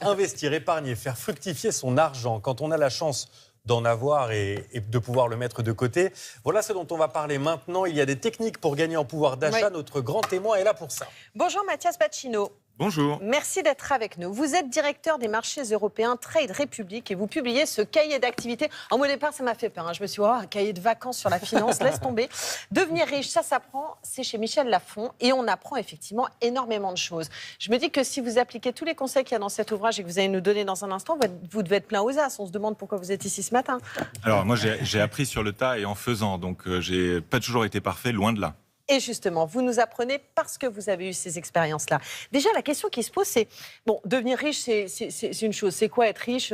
Investir, épargner, faire fructifier son argent quand on a la chance d'en avoir et de pouvoir le mettre de côté. Voilà ce dont on va parler maintenant. Il y a des techniques pour gagner en pouvoir d'achat. Oui. Notre grand témoin est là pour ça. Bonjour Mathias Pacino. Bonjour. Merci d'être avec nous. Vous êtes directeur des marchés européens Trade Republic et vous publiez ce cahier d'activité. En au départ, ça m'a fait peur. Je me suis dit, un cahier de vacances sur la finance, laisse tomber. Devenir riche, ça s'apprend. C'est chez Michel Lafon et on apprend effectivement énormément de choses. Je me dis que si vous appliquez tous les conseils qu'il y a dans cet ouvrage et que vous allez nous donner dans un instant, vous devez être plein aux as. On se demande pourquoi vous êtes ici ce matin. Alors moi, j'ai appris sur le tas et en faisant. Donc, j'ai pas toujours été parfait, loin de là. Et justement, vous nous apprenez parce que vous avez eu ces expériences-là. Déjà, la question qui se pose, c'est, devenir riche, c'est une chose. C'est quoi être riche ?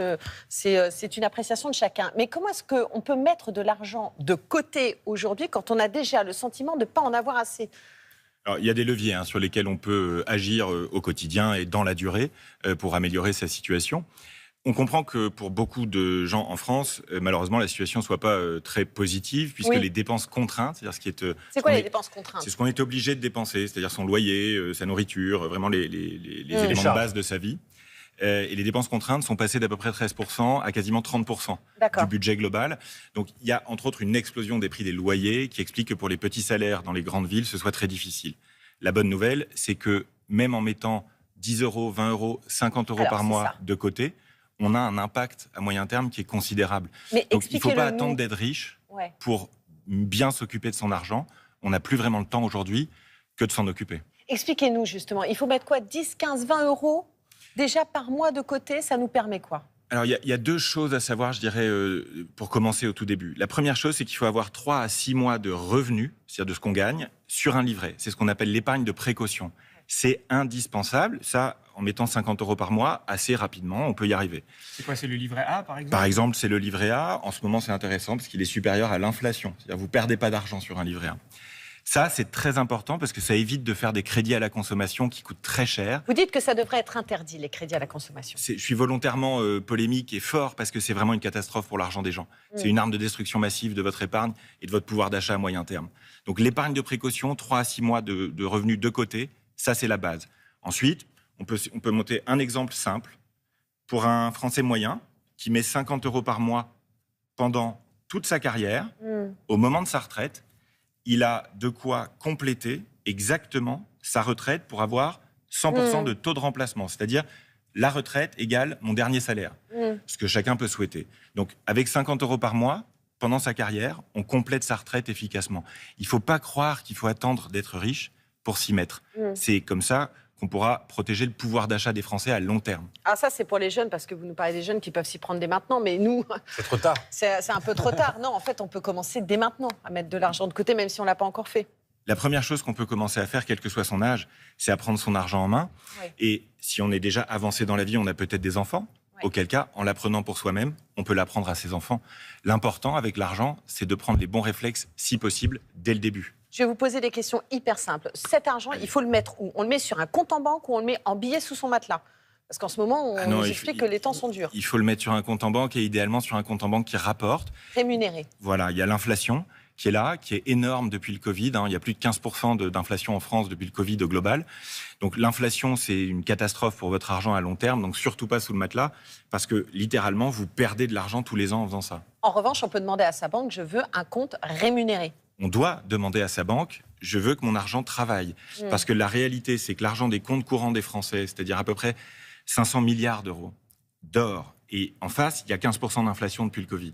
C'est une appréciation de chacun. Mais comment est-ce qu'on peut mettre de l'argent de côté aujourd'hui quand on a déjà le sentiment de ne pas en avoir assez ? Alors, il y a des leviers sur lesquels on peut agir au quotidien et dans la durée pour améliorer sa situation. On comprend que pour beaucoup de gens en France, malheureusement, la situation ne soit pas très positive, puisque les dépenses contraintes, c'est-à-dire ce qui est... C'est quoi les dépenses contraintes ? C'est ce qu'on est obligé de dépenser, c'est-à-dire son loyer, sa nourriture, vraiment les éléments de base de sa vie. Et les dépenses contraintes sont passées d'à peu près 13% à quasiment 30% du budget global. Donc il y a entre autres une explosion des prix des loyers qui explique que pour les petits salaires dans les grandes villes, ce soit très difficile. La bonne nouvelle, c'est que même en mettant 10 euros, 20 euros, 50 euros par mois de côté, on a un impact à moyen terme qui est considérable. Donc il ne faut pas attendre d'être riche pour bien s'occuper de son argent. On n'a plus vraiment le temps aujourd'hui que de s'en occuper. Expliquez-nous justement, il faut mettre quoi ? 10, 15, 20 euros déjà par mois de côté, ça nous permet quoi ? Alors il y a deux choses à savoir, je dirais, pour commencer au tout début. La première chose, c'est qu'il faut avoir 3 à 6 mois de revenus, c'est-à-dire de ce qu'on gagne, sur un livret. C'est ce qu'on appelle l'épargne de précaution. C'est indispensable, ça, en mettant 50 euros par mois, assez rapidement, on peut y arriver. C'est quoi, c'est le livret A, par exemple ? Par exemple, c'est le livret A. En ce moment, c'est intéressant parce qu'il est supérieur à l'inflation. C'est-à-dire que vous ne perdez pas d'argent sur un livret A. Ça, c'est très important parce que ça évite de faire des crédits à la consommation qui coûtent très cher. Vous dites que ça devrait être interdit, les crédits à la consommation. Je suis volontairement polémique et fort parce que c'est vraiment une catastrophe pour l'argent des gens. C'est une arme de destruction massive de votre épargne et de votre pouvoir d'achat à moyen terme. Donc l'épargne de précaution, 3 à 6 mois de revenus de côté, ça, c'est la base. Ensuite, on peut monter un exemple simple. Pour un Français moyen qui met 50 euros par mois pendant toute sa carrière, au moment de sa retraite, il a de quoi compléter exactement sa retraite pour avoir 100% de taux de remplacement. C'est-à-dire la retraite égale mon dernier salaire, ce que chacun peut souhaiter. Donc, avec 50 euros par mois, pendant sa carrière, on complète sa retraite efficacement. Il ne faut pas croire qu'il faut attendre d'être riche pour s'y mettre. C'est comme ça qu'on pourra protéger le pouvoir d'achat des Français à long terme. Ah, ça, c'est pour les jeunes, parce que vous nous parlez des jeunes qui peuvent s'y prendre dès maintenant, mais nous... C'est trop tard. C'est un peu trop tard. Non, en fait, on peut commencer dès maintenant à mettre de l'argent de côté, même si on ne l'a pas encore fait. La première chose qu'on peut commencer à faire, quel que soit son âge, c'est à prendre son argent en main. Et si on est déjà avancé dans la vie, on a peut-être des enfants. Auquel cas, en l'apprenant pour soi-même, on peut l'apprendre à ses enfants. L'important avec l'argent, c'est de prendre les bons réflexes, si possible, dès le début. Je vais vous poser des questions hyper simples. Cet argent, il faut le mettre où ? On le met sur un compte en banque ou on le met en billets sous son matelas ? Parce qu'en ce moment, on nous explique que les temps sont durs. Il faut le mettre sur un compte en banque et idéalement sur un compte en banque qui rapporte. Rémunéré. Voilà, il y a l'inflation qui est là, qui est énorme depuis le Covid. Il y a plus de 15% d'inflation en France depuis le Covid au global. Donc l'inflation, c'est une catastrophe pour votre argent à long terme. Donc surtout pas sous le matelas, parce que littéralement, vous perdez de l'argent tous les ans en faisant ça. En revanche, on peut demander à sa banque, je veux un compte rémunéré. On doit demander à sa banque, je veux que mon argent travaille. Parce que la réalité, c'est que l'argent des comptes courants des Français, c'est-à-dire à peu près 500 milliards d'euros d'or, et en face, il y a 15% d'inflation depuis le Covid.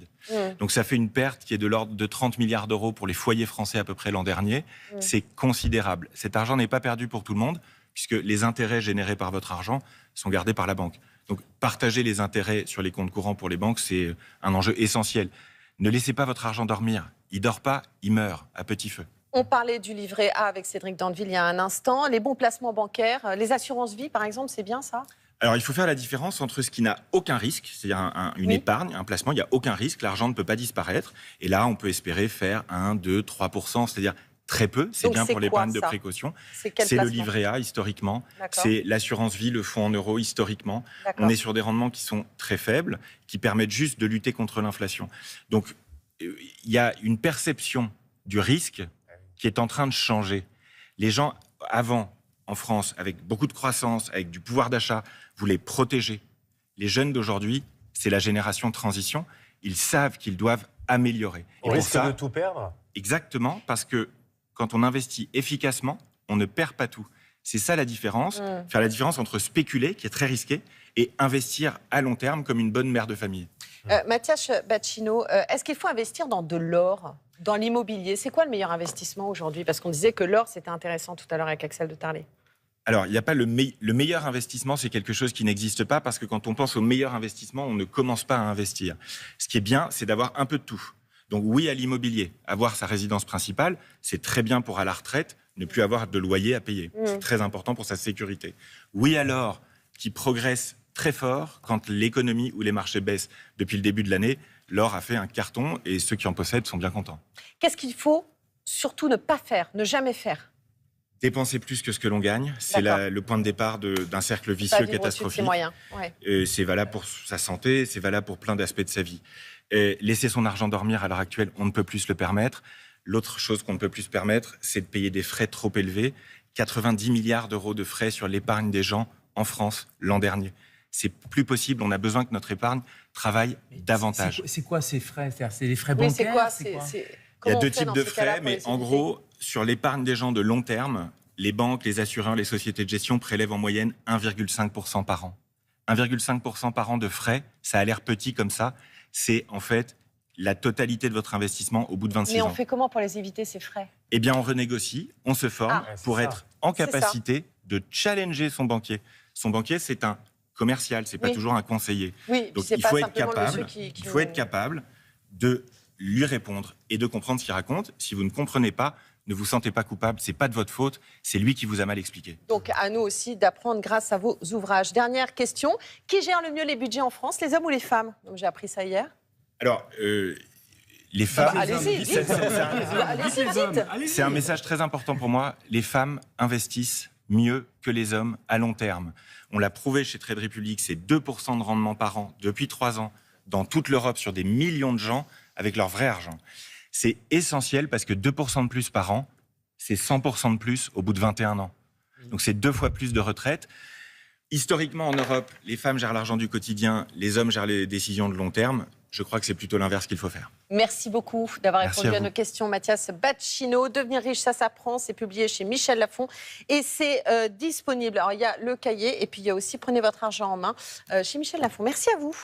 Donc ça fait une perte qui est de l'ordre de 30 milliards d'euros pour les foyers français à peu près l'an dernier. C'est considérable. Cet argent n'est pas perdu pour tout le monde, puisque les intérêts générés par votre argent sont gardés par la banque. Donc partager les intérêts sur les comptes courants pour les banques, c'est un enjeu essentiel. Ne laissez pas votre argent dormir. Il ne dort pas, il meurt à petit feu. On parlait du livret A avec Cédric Dandeville il y a un instant. Les bons placements bancaires, les assurances-vie, par exemple, c'est bien ça ? Alors, il faut faire la différence entre ce qui n'a aucun risque, c'est-à-dire une épargne, un placement, il n'y a aucun risque, l'argent ne peut pas disparaître. Et là, on peut espérer faire 1, 2, 3%, c'est-à-dire très peu. C'est bien pour l'épargne de précaution. C'est le livret A, historiquement. C'est l'assurance vie, le fonds en euros, historiquement. On est sur des rendements qui sont très faibles, qui permettent juste de lutter contre l'inflation. Donc, il y a une perception du risque qui est en train de changer. Les gens, avant, en France, avec beaucoup de croissance, avec du pouvoir d'achat, voulaient protéger Les jeunes d'aujourd'hui, c'est la génération de transition. Ils savent qu'ils doivent améliorer. On risque de tout perdre. Exactement, parce que quand on investit efficacement, on ne perd pas tout. C'est ça la différence. Faire la différence entre spéculer, qui est très risqué, et investir à long terme comme une bonne mère de famille. Mathias Bacchino, est-ce qu'il faut investir dans de l'or, dans l'immobilier? C'est quoi le meilleur investissement aujourd'hui? Parce qu'on disait que l'or, c'était intéressant tout à l'heure avec Axel de Tarlet. Alors, il n'y a pas le meilleur investissement, c'est quelque chose qui n'existe pas, parce que quand on pense au meilleur investissement, on ne commence pas à investir. Ce qui est bien, c'est d'avoir un peu de tout. Donc oui à l'immobilier, avoir sa résidence principale, c'est très bien pour à la retraite, ne plus avoir de loyer à payer. C'est très important pour sa sécurité. Oui à l'or, qui progresse très fort quand l'économie ou les marchés baissent. Depuis le début de l'année, l'or a fait un carton et ceux qui en possèdent sont bien contents. Qu'est-ce qu'il faut surtout ne pas faire, ne jamais faire? Dépenser plus que ce que l'on gagne, c'est le point de départ d'un cercle vicieux catastrophique. C'est valable pour sa santé, c'est valable pour plein d'aspects de sa vie. Laisser son argent dormir à l'heure actuelle, on ne peut plus se le permettre. L'autre chose qu'on ne peut plus se permettre, c'est de payer des frais trop élevés. 90 milliards d'euros de frais sur l'épargne des gens en France l'an dernier. C'est plus possible, on a besoin que notre épargne travaille davantage. C'est quoi ces frais? C'est les frais bancaires? Il y a deux types de frais, mais en gros, sur l'épargne des gens de long terme, les banques, les assureurs, les sociétés de gestion prélèvent en moyenne 1,5% par an. 1,5% par an de frais, ça a l'air petit comme ça. C'est en fait la totalité de votre investissement au bout de 26 ans. Mais on fait comment pour les éviter, ces frais? Eh bien, on renégocie, on se forme pour être en capacité de challenger son banquier. Son banquier, c'est un commercial, c'est pas toujours un conseiller. Oui, donc il faut être capable de lui répondre et de comprendre ce qu'il raconte. Si vous ne comprenez pas, ne vous sentez pas coupable, c'est pas de votre faute, c'est lui qui vous a mal expliqué. Donc à nous aussi d'apprendre grâce à vos ouvrages. Dernière question, qui gère le mieux les budgets en France, les hommes ou les femmes? Donc j'ai appris ça hier. Alors, les femmes... allez-y, c'est un message très important pour moi. Les femmes investissent mieux que les hommes à long terme. On l'a prouvé chez Trade Republic, c'est 2% de rendement par an depuis 3 ans dans toute l'Europe sur des millions de gens avec leur vrai argent. C'est essentiel parce que 2% de plus par an, c'est 100% de plus au bout de 21 ans. Donc c'est 2 fois plus de retraite. Historiquement, en Europe, les femmes gèrent l'argent du quotidien, les hommes gèrent les décisions de long terme. Je crois que c'est plutôt l'inverse qu'il faut faire. Merci beaucoup d'avoir répondu à nos questions, Mathias Bacchino. Devenir riche, ça s'apprend. C'est publié chez Michel Lafon et c'est disponible. Alors, il y a le cahier et puis il y a aussi Prenez votre argent en main chez Michel Lafon. Merci à vous.